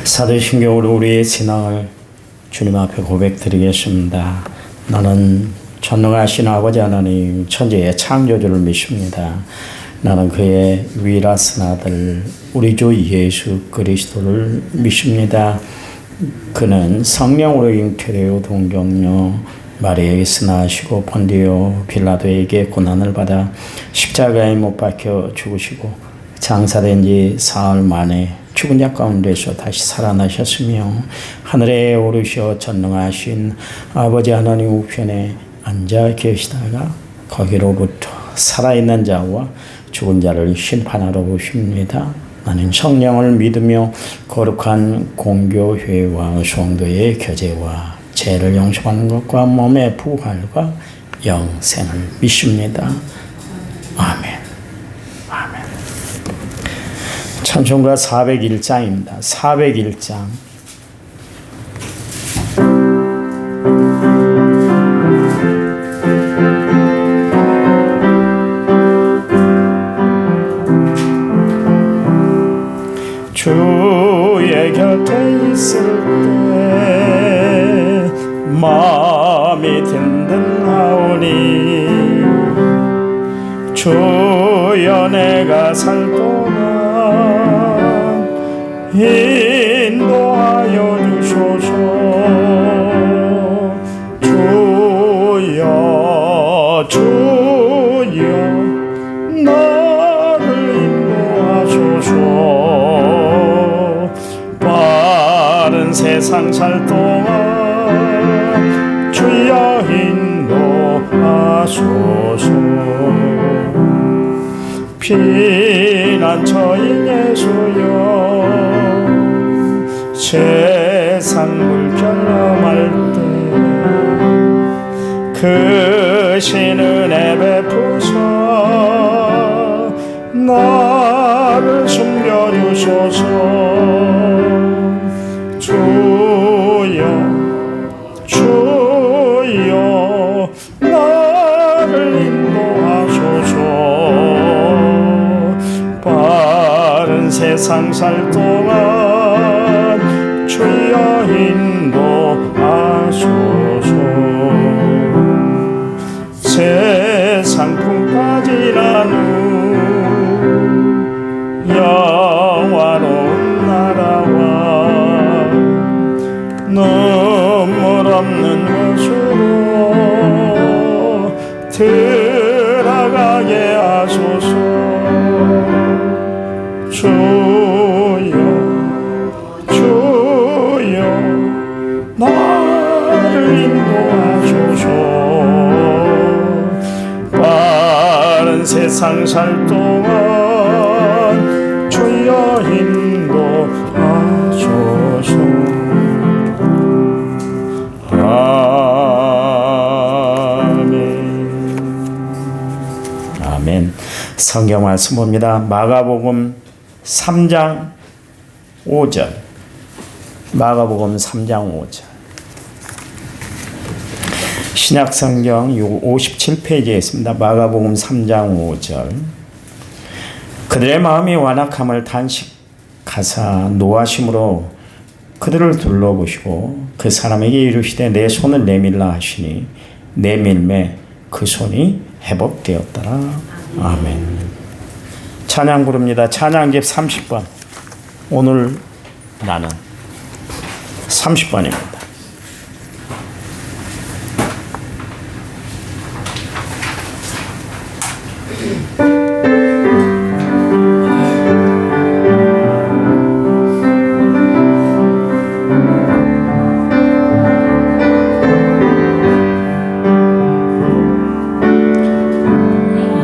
사도신경으로 우리의 신앙을 주님 앞에 고백드리겠습니다. 나는 전능하신 아버지 하나님 천지의 창조주를 믿습니다. 나는 그의 위라스 아들 우리 주 예수 그리스도를 믿습니다. 그는 성령으로 잉태되어 동정녀 마리아에게서 나시고 본디오 빌라도에게 고난을 받아 십자가에 못 박혀 죽으시고 장사된 지 사흘 만에 죽은 자 가운데서 다시 살아나셨으며 하늘에 오르셔 전능하신 아버지 하나님 우편에 앉아 계시다가 거기로부터 살아있는 자와 죽은 자를 심판하러 오십니다. 나는 성령을 믿으며 거룩한 공교회와 성도의 교제와 죄를 용서하는 것과 몸의 부활과 영생을 믿습니다. 아멘. 아멘. 찬송가 401장입니다. 401장. 주의 곁에 있을 때 마음이 든든하오니 주여 내가 살 동안 인도하여 주소서. 주여 나를 인도하소서. 빠른 세상 살 동안 주여 인도하소서. 피난처인 예수여 세상 물결럼할 때 그 신 은혜 베푸사 나를 숨겨주소서. 주여 나를 인도하소서. 빠른 세상 살 동안 주여 인도하소서. 세상 풍파 지난 후 영화로운 나라와 눈물 없는 곳으로 들어가게 하소서. 주여 나를 인도하소서. 빠른 세상 살 동안 주여 인도하소서. 아멘. 성경 말씀 봅니다. 마가복음 3장 5절. 마가복음 3장 5절. 신약성경 57페이지에 있습니다. 마가복음 3장 5절. 그들의 마음이 완악함을 단식하사 노하심으로 그들을 둘러보시고 그 사람에게 이르시되 내 손을 내밀라 하시니 내밀매 그 손이 회복되었더라. 아멘. 찬양 부릅니다. 찬양집 30번. 오늘 나는 30번입니다.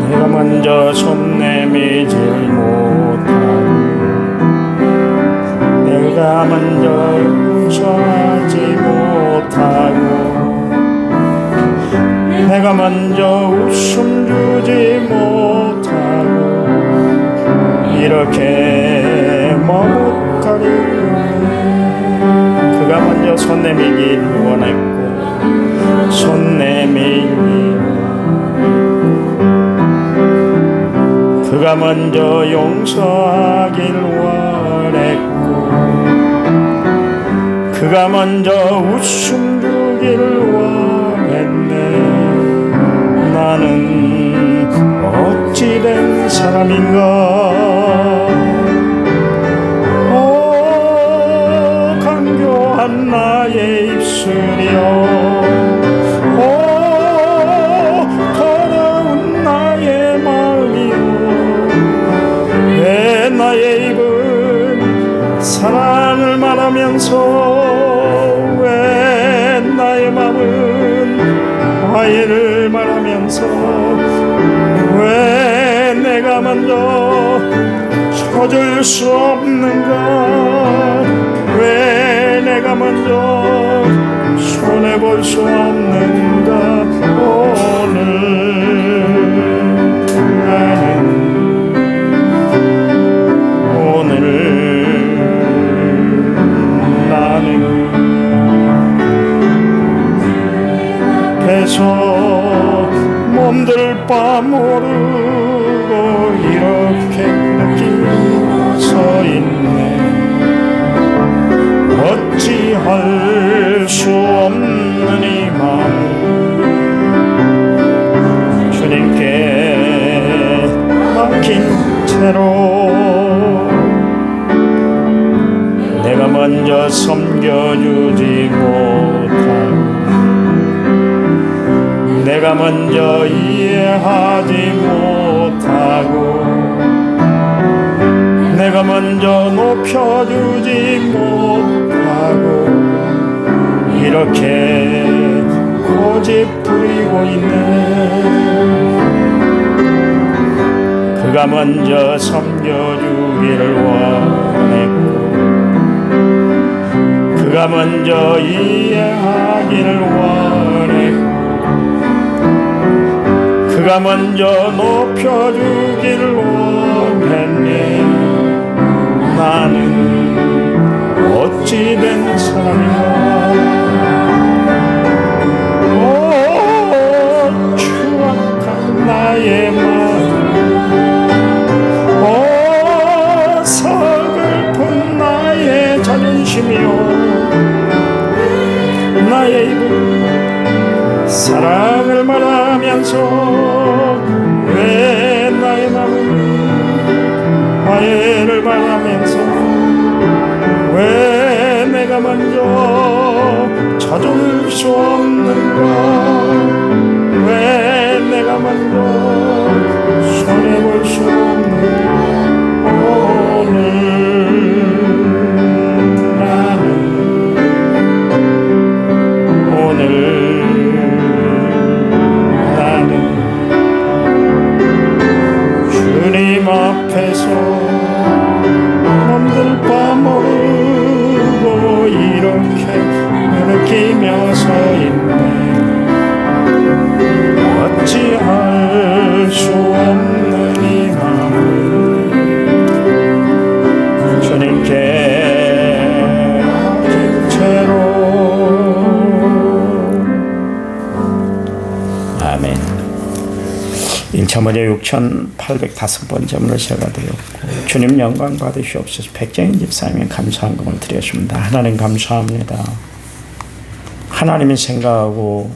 내가 먼저 손 내밀질 못하고 내가 먼저 용서하지 못하고 내가 먼저 웃음 주지 못하고 이렇게 머뭇거리고 그가 먼저 손 내밀길 원했고 손 내밀기 그가 먼저 용서하길 원했고 그가 먼저 웃음 주기를 원했네. 나는 어찌 된 사람인가. 오 간교한 나의 입술이여, 오 더러운 나의 마음이여, 왜 나의 입은 사랑을 말하면서 왜 나의 마음은 화해를 말하면서 왜 내가 먼저 쳐줄 수 없는가. 왜 내가 먼저 손해볼 수 없는가. 몸들 바 모르고 이렇게 느끼고 서 있네. 어찌할 수 없는 이 마음 주님께 맡긴 채로 내가 먼저 섬겨주지 못하고 내가 먼저 이해하지 못하고 내가 먼저 높여주지 못하고 이렇게 고집 부리고 있네. 그가 먼저 섬겨주기를 원했고 그가 먼저 이해하기를 원했고 그가 먼저 높여주기를 원했네. 나는 어찌 된 사람인가. 오 추악한 나의 마음, 오 서글픈 나의 자존심이요, 나의 입은 사랑을 말하면서 왜 나의 마음은 화해를 말하면서 왜 내가 먼저 찾을 수 없는가. 왜 내가 먼저 손해볼 수 없는가. 오늘 나는 주님 앞에서 몸들 바 모르고 이렇게 느끼며 서 있네. 어찌할 수 없는 이 마음 주님께 채로. 아멘. 1차문제 6,805번째 문을 제가 드렸고 주님 영광 받으시옵소서. 백정인 집사님의 감사한 금을 드렸습니다. 하나님 감사합니다. 하나님이 생각하고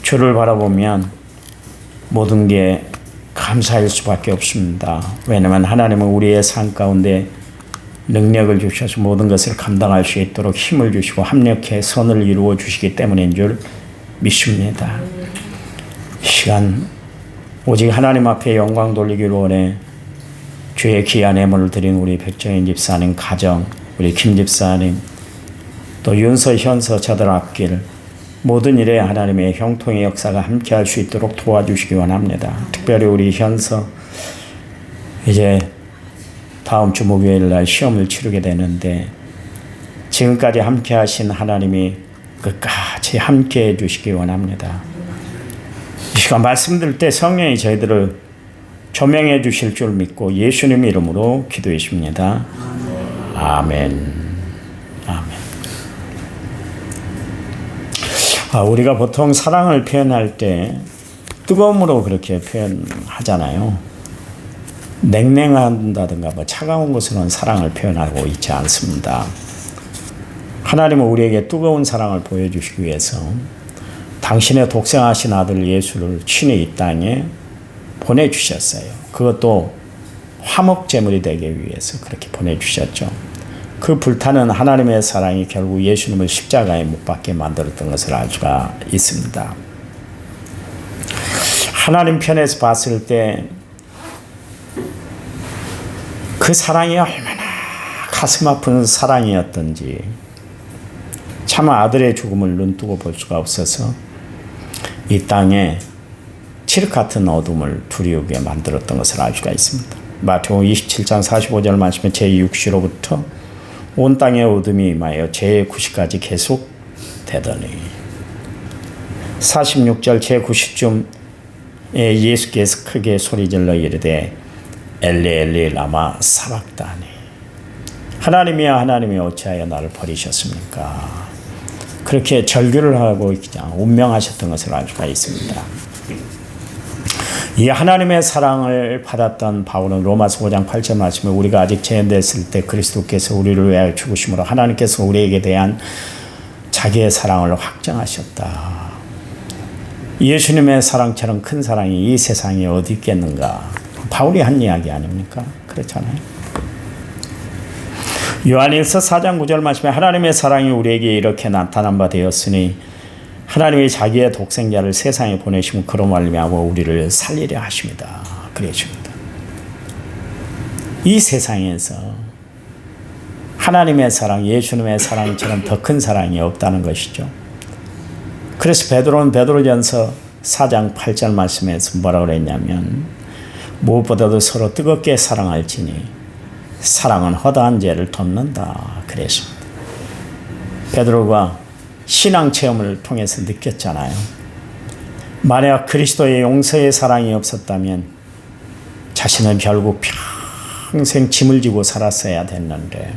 주를 바라보면 모든 게 감사할 수밖에 없습니다. 왜냐하면 하나님은 우리의 삶 가운데 능력을 주셔서 모든 것을 감당할 수 있도록 힘을 주시고 합력해 선을 이루어 주시기 때문인 줄 믿습니다. 시간 오직 하나님 앞에 영광 돌리기를 원해 주의 귀한 예물을 드린 우리 백정인 집사님 가정, 우리 김 집사님, 또 윤서, 현서 저들 앞길 모든 일에 하나님의 형통의 역사가 함께할 수 있도록 도와주시기 원합니다. 특별히 우리 현서 이제 다음 주 목요일 날 시험을 치르게 되는데 지금까지 함께하신 하나님이 끝까지 함께해 주시기 원합니다. 이 시간 말씀드릴 때 성령이 저희들을 조명해 주실 줄 믿고 예수님 이름으로 기도했습니다. 아멘. 아멘. 우리가 보통 사랑을 표현할 때 뜨거움으로 그렇게 표현하잖아요. 냉랭한다든가 차가운 것으로는 사랑을 표현하고 있지 않습니다. 하나님은 우리에게 뜨거운 사랑을 보여주시기 위해서 당신의 독생하신 아들 예수를 친히 이 땅에 보내주셨어요. 그것도 화목제물이 되기 위해서 그렇게 보내주셨죠. 그 불타는 하나님의 사랑이 결국 예수님을 십자가에 못 박게 만들었던 것을 알 수가 있습니다. 하나님 편에서 봤을 때 그 사랑이 얼마나 가슴 아픈 사랑이었던지 참 아들의 죽음을 눈뜨고 볼 수가 없어서 이 땅에 칠흑 같은 어둠을 두리우게 만들었던 것을 알 수가 있습니다. 마태복음 27장 45절 말씀에 제6시로부터 온 땅에 어둠이 임하여 제9시까지 계속 되더니 46절 제9시쯤 예수께서 크게 소리질러 이르되 엘리 엘리 라마 사박다니 하나님이여 하나님이여 어찌하여 나를 버리셨습니까? 그렇게 절규를 하고 그냥 운명하셨던 것을 알 수가 있습니다. 이 하나님의 사랑을 받았던 바울은 로마서 5장 8절 말씀에 우리가 아직 죄인됐을 때 그리스도께서 우리를 위하여 죽으심으로 하나님께서 우리에게 대한 자기의 사랑을 확정하셨다. 예수님의 사랑처럼 큰 사랑이 이 세상에 어디 있겠는가? 바울이 한 이야기 아닙니까? 그렇잖아요. 요한일서 4장 9절 말씀에 하나님의 사랑이 우리에게 이렇게 나타난 바 되었으니 하나님이 자기의 독생자를 세상에 보내시면 그로 말미암아 우리를 살리려 하십니다. 그러십니다. 이 세상에서 하나님의 사랑, 예수님의 사랑처럼 더 큰 사랑이 없다는 것이죠. 그래서 베드로는 베드로전서 4장 8절 말씀에서 뭐라고 그랬냐면 무엇보다도 서로 뜨겁게 사랑할지니 사랑은 허다한 죄를 덮는다 그랬습니다. 베드로가 신앙 체험을 통해서 느꼈잖아요. 만약 그리스도의 용서의 사랑이 없었다면 자신은 결국 평생 짐을 지고 살았어야 됐는데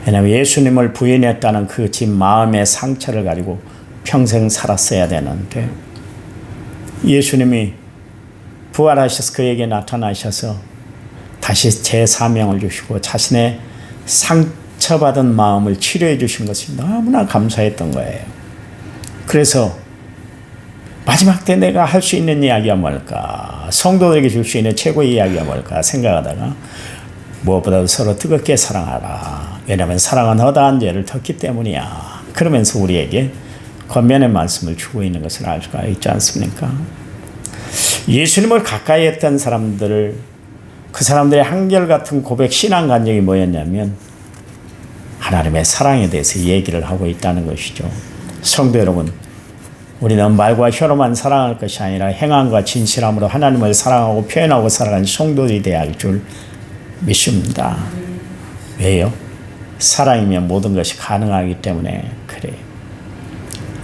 왜냐하면 예수님을 부인했다는 그 짐 마음의 상처를 가지고 평생 살았어야 되는데 예수님이 부활하셔서 그에게 나타나셔서 다시 재사명을 주시고 자신의 상처받은 마음을 치료해 주신 것이 너무나 감사했던 거예요. 그래서 마지막 때 내가 할 수 있는 이야기가 뭘까? 성도들에게 줄 수 있는 최고의 이야기가 뭘까? 생각하다가 무엇보다도 서로 뜨겁게 사랑하라. 왜냐하면 사랑은 허다한 죄를 덮기 때문이야. 그러면서 우리에게 권면의 말씀을 주고 있는 것을 알 수가 있지 않습니까? 예수님을 가까이 했던 사람들을 그 사람들의 한결같은 고백 신앙 간증이 뭐였냐면 하나님의 사랑에 대해서 얘기를 하고 있다는 것이죠. 성도 여러분, 우리는 말과 혀로만 사랑할 것이 아니라 행함과 진실함으로 하나님을 사랑하고 표현하고 살아가는 성도들이 되어야 할 줄 믿습니다. 왜요? 사랑이면 모든 것이 가능하기 때문에 그래요.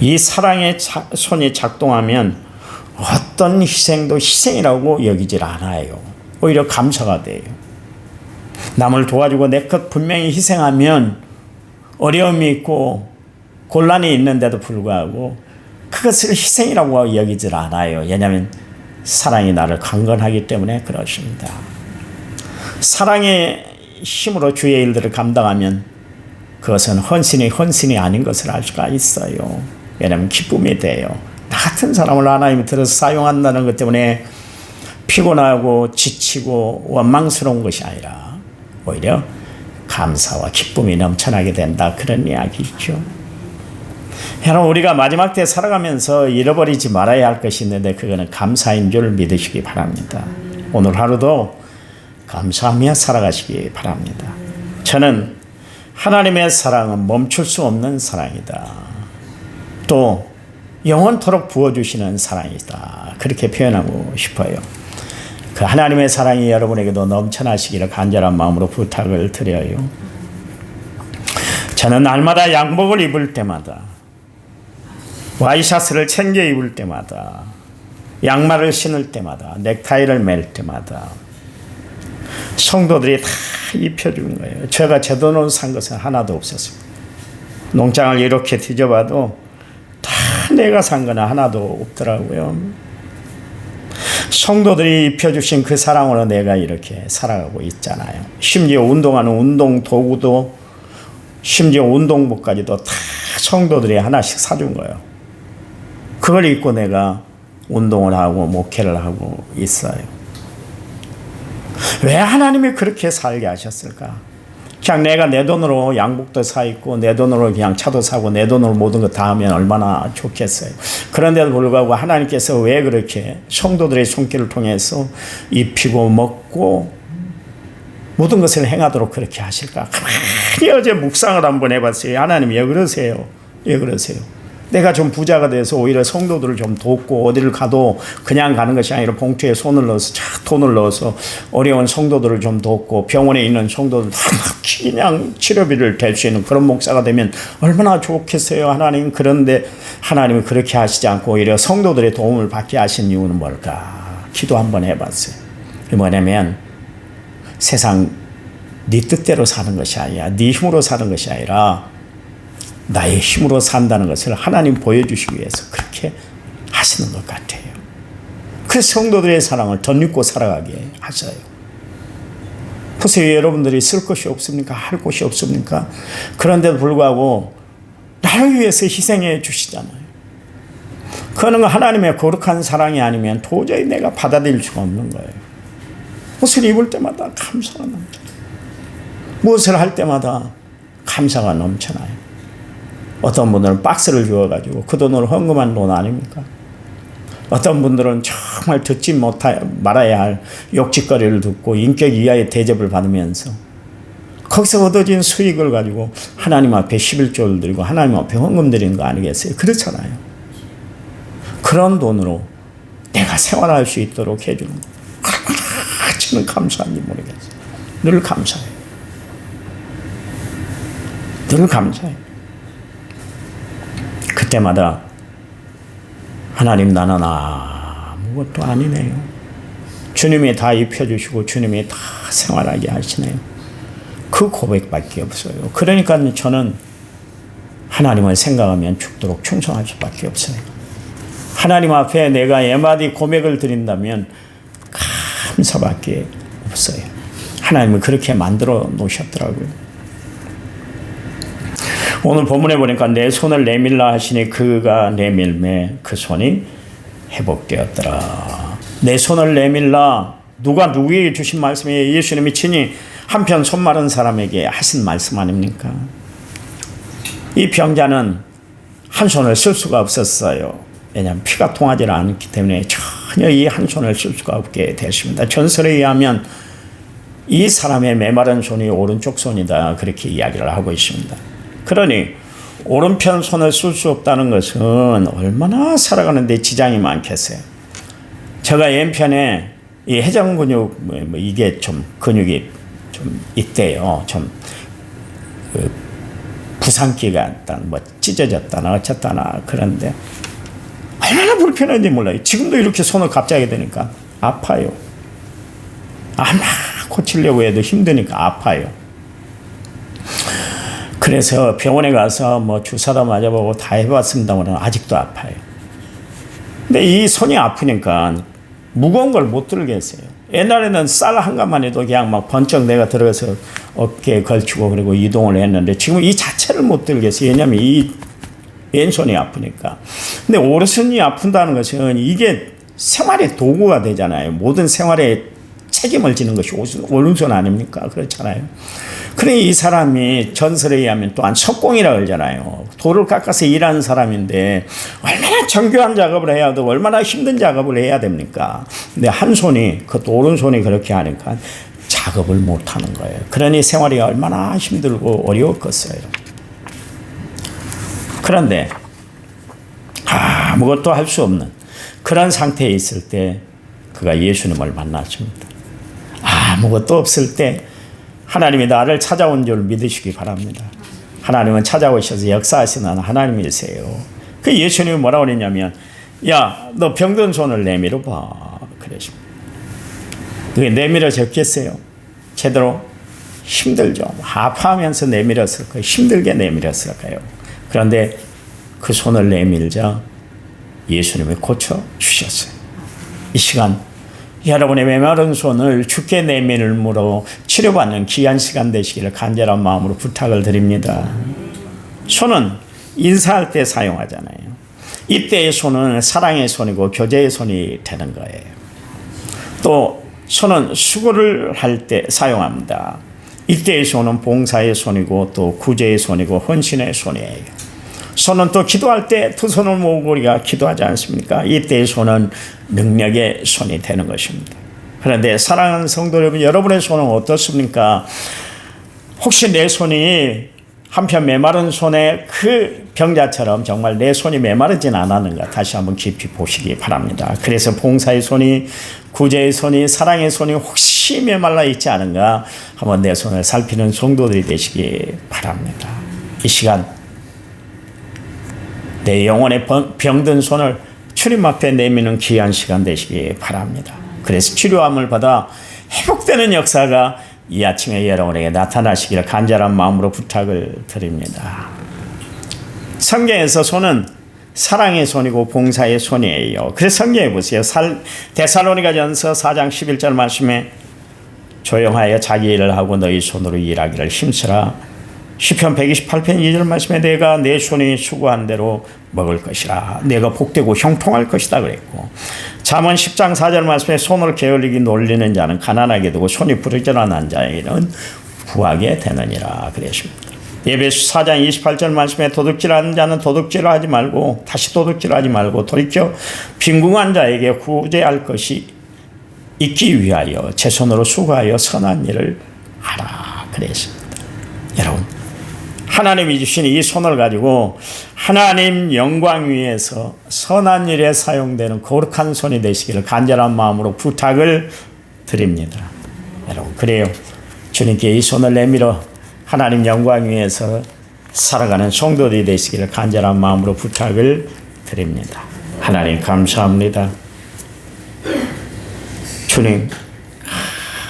이 사랑의 손이 작동하면 어떤 희생도 희생이라고 여기질 않아요. 오히려 감사가 돼요. 남을 도와주고 내 것 분명히 희생하면 어려움이 있고 곤란이 있는데도 불구하고 그것을 희생이라고 여기질 않아요. 왜냐하면 사랑이 나를 강건하기 때문에 그렇습니다. 사랑의 힘으로 주의 일들을 감당하면 그것은 헌신이 아닌 것을 알 수가 있어요. 왜냐하면 기쁨이 돼요. 나 같은 사람을 하나님이 들어서 사용한다는 것 때문에 피곤하고 지치고 원망스러운 것이 아니라 오히려 감사와 기쁨이 넘쳐나게 된다. 그런 이야기죠. 여러분, 우리가 마지막 때 살아가면서 잃어버리지 말아야 할 것이 있는데 그거는 감사인 줄 믿으시기 바랍니다. 오늘 하루도 감사하며 살아가시기 바랍니다. 저는 하나님의 사랑은 멈출 수 없는 사랑이다. 또 영원토록 부어주시는 사랑이다. 그렇게 표현하고 싶어요. 그 하나님의 사랑이 여러분에게도 넘쳐나시기를 간절한 마음으로 부탁을 드려요. 저는 날마다 양복을 입을 때마다, 와이셔츠를 챙겨 입을 때마다, 양말을 신을 때마다, 넥타이를 맬 때마다 성도들이 다 입혀준 거예요. 제가 제 돈으로 산 것은 하나도 없었습니다. 농장을 이렇게 뒤져봐도 다 내가 산 거는 하나도 없더라고요. 성도들이 입혀주신 그 사랑으로 내가 이렇게 살아가고 있잖아요. 심지어 운동하는 운동 도구도 심지어 운동복까지도 다 성도들이 하나씩 사준 거예요. 그걸 입고 내가 운동을 하고 목회를 하고 있어요. 왜 하나님이 그렇게 살게 하셨을까? 그냥 내가 내 돈으로 양복도 사 입고 내 돈으로 그냥 차도 사고 내 돈으로 모든 거 다 하면 얼마나 좋겠어요. 그런데도 불구하고 하나님께서 왜 그렇게 성도들의 손길을 통해서 입히고 먹고 모든 것을 행하도록 그렇게 하실까? 가만히 어제 묵상을 한번 해봤어요. 하나님 왜 그러세요? 왜 그러세요? 내가 좀 부자가 돼서 오히려 성도들을 좀 돕고 어디를 가도 그냥 가는 것이 아니라 봉투에 손을 넣어서 착 돈을 넣어서 어려운 성도들을 좀 돕고 병원에 있는 성도들 다 그냥 치료비를 댈 수 있는 그런 목사가 되면 얼마나 좋겠어요, 하나님. 그런데 하나님은 그렇게 하시지 않고 오히려 성도들의 도움을 받게 하신 이유는 뭘까? 기도 한번 해봤어요. 뭐냐면 세상 네 뜻대로 사는 것이 아니라 네 힘으로 사는 것이 아니라 나의 힘으로 산다는 것을 하나님 보여주시기 위해서 그렇게 하시는 것 같아요. 그 성도들의 사랑을 덧입고 살아가게 하셔요. 보세요. 여러분들이 쓸 것이 없습니까? 할 곳이 없습니까? 그런데도 불구하고 나를 위해서 희생해 주시잖아요. 그거는 하나님의 거룩한 사랑이 아니면 도저히 내가 받아들일 수가 없는 거예요. 옷을 입을 때마다 감사가 넘쳐요. 무엇을 할 때마다 감사가 넘쳐나요. 어떤 분들은 박스를 주어가지고 그 돈으로 헌금한 돈 아닙니까? 어떤 분들은 정말 듣지 말아야 할 욕짓거리를 듣고 인격 이하의 대접을 받으면서 거기서 얻어진 수익을 가지고 하나님 앞에 11조를 드리고 하나님 앞에 헌금 드리는 거 아니겠어요? 그렇잖아요. 그런 돈으로 내가 생활할 수 있도록 해주는 거. 얼마나 저는 감사한지 모르겠어요. 늘 감사해요. 늘 감사해요. 그때마다 하나님 나는 아무것도 아니네요. 주님이 다 입혀주시고 주님이 다 생활하게 하시네요. 그 고백밖에 없어요. 그러니까 저는 하나님을 생각하면 죽도록 충성할 수밖에 없어요. 하나님 앞에 내가 예마디 고백을 드린다면 감사밖에 없어요. 하나님은 그렇게 만들어 놓으셨더라고요. 오늘 본문에 보니까 내 손을 내밀라 하시니 그가 내밀매 그 손이 회복되었더라. 내 손을 내밀라. 누가 누구에게 주신 말씀이에요? 예수님이 친히 한편 손 마른 사람에게 하신 말씀 아닙니까? 이 병자는 한 손을 쓸 수가 없었어요. 왜냐하면 피가 통하지 않기 때문에 전혀 이 한 손을 쓸 수가 없게 됐습니다. 전설에 의하면 이 사람의 메마른 손이 오른쪽 손이다, 그렇게 이야기를 하고 있습니다. 그러니 오른편 손을 쓸 수 없다는 것은 얼마나 살아가는데 지장이 많겠어요. 제가 왼편에 이 해장 근육 이게 좀 근육이 좀 있대요. 좀 부상기가 있다, 찢어졌다나 어쨌다나. 그런데 얼마나 불편한지 몰라요. 지금도 이렇게 손을 갑자기 대니까 아파요. 아마 고치려고 해도 힘드니까 아파요. 그래서 병원에 가서 주사도 맞아보고 다 해봤습니다만 아직도 아파요. 근데 이 손이 아프니까 무거운 걸 못 들겠어요. 옛날에는 쌀 한 갑만 해도 그냥 번쩍 내가 들어가서 어깨에 걸치고 그리고 이동을 했는데 지금 이 자체를 못 들겠어요. 왜냐하면 이 왼손이 아프니까. 근데 오른손이 아픈다는 것은 이게 생활의 도구가 되잖아요. 모든 생활에 책임을 지는 것이 오른손 아닙니까? 그렇잖아요. 그래 이 사람이 전설에 의하면 또한 석공이라고 그러잖아요. 돌을 깎아서 일하는 사람인데 얼마나 정교한 작업을 해야 되고 얼마나 힘든 작업을 해야 됩니까? 근데 한 손이, 그것도 오른손이 그렇게 하니까 작업을 못하는 거예요. 그러니 생활이 얼마나 힘들고 어려웠겠어요. 그런데 아무것도 할 수 없는 그런 상태에 있을 때 그가 예수님을 만났습니다. 아무것도 없을 때 하나님이 나를 찾아온 줄 믿으시기 바랍니다. 하나님은 찾아오셔서 역사하시는 하나님이세요. 그 예수님이 뭐라고 그랬냐면, 야, 너 병든 손을 내밀어 봐. 그러십니다. 그게 내밀어졌겠어요? 제대로 힘들죠. 아파하면서 내밀었을 거예요. 힘들게 내밀었을 거예요. 그런데 그 손을 내밀자 예수님이 고쳐주셨어요. 이 시간 여러분의 메마른 손을 주께 내밀므로 치료받는 귀한 시간 되시기를 간절한 마음으로 부탁을 드립니다. 손은 인사할 때 사용하잖아요. 이때의 손은 사랑의 손이고 교제의 손이 되는 거예요. 또 손은 수고를 할 때 사용합니다. 이때의 손은 봉사의 손이고 또 구제의 손이고 헌신의 손이에요. 손은 또 기도할 때 두 손을 모으고 우리가 기도하지 않습니까? 이때의 손은 능력의 손이 되는 것입니다. 그런데 사랑하는 성도 여러분, 여러분의 손은 어떻습니까? 혹시 내 손이 한편 메마른 손의 그 병자처럼 정말 내 손이 메마르진 않았는가 다시 한번 깊이 보시기 바랍니다. 그래서 봉사의 손이, 구제의 손이, 사랑의 손이 혹시 메말라 있지 않은가 한번 내 손을 살피는 성도들이 되시기 바랍니다. 이 시간 내 영혼의 병든 손을 주님 앞에 내미는 귀한 시간 되시기 바랍니다. 그래서 치료함을 받아 회복되는 역사가 이 아침에 여러분에게 나타나시기를 간절한 마음으로 부탁을 드립니다. 성경에서 손은 사랑의 손이고 봉사의 손이에요. 그래서 성경에 보세요. 데살로니가전서 4장 11절 말씀에 조용하여 자기 일을 하고 너희 손으로 일하기를 힘쓰라. 시편 128편 2절 말씀에 내가 내 손이 수고한 대로 먹을 것이라. 내가 복되고 형통할 것이다 그랬고, 잠언 10장 4절 말씀에 손을 게을리게 놀리는 자는 가난하게 되고 손이 부르짖어난 자에게는 부하게 되느니라 그랬습니다. 에베소 4장 28절 말씀에 도둑질하는 자는 도둑질을 하지 말고 다시 도둑질하지 말고 돌이켜 빈궁한 자에게 구제할 것이 있기 위하여 제 손으로 수고하여 선한 일을 하라 그랬습니다. 여러분, 하나님이 주신 이 손을 가지고 하나님 영광 위에서 선한 일에 사용되는 거룩한 손이 되시기를 간절한 마음으로 부탁을 드립니다. 여러분, 그래요. 주님께 이 손을 내밀어 하나님 영광 위에서 살아가는 성도들이 되시기를 간절한 마음으로 부탁을 드립니다. 하나님 감사합니다. 주님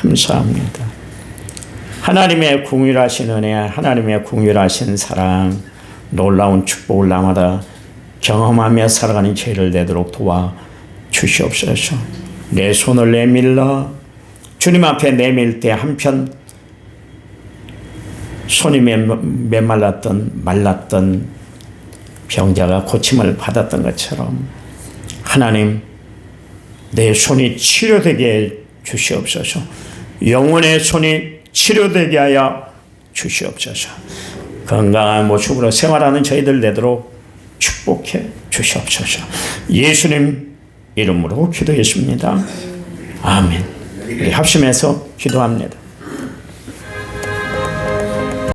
감사합니다. 하나님의 궁휼하신 은혜, 하나님의 궁휼하신 사랑, 놀라운 축복을 날마다 경험하며 살아가는 죄를 내도록 도와 주시옵소서. 내 손을 내밀러 주님 앞에 내밀 때 한편 손이 메말랐던 말랐던 병자가 고침을 받았던 것처럼 하나님 내 손이 치료되게 주시옵소서. 영혼의 손이 치료되게 하여 주시옵소서. 건강한 모습으로 생활하는 저희들 되도록 축복해 주시옵소서. 예수님 이름으로 기도했습니다. 아멘. 우리 합심해서 기도합니다.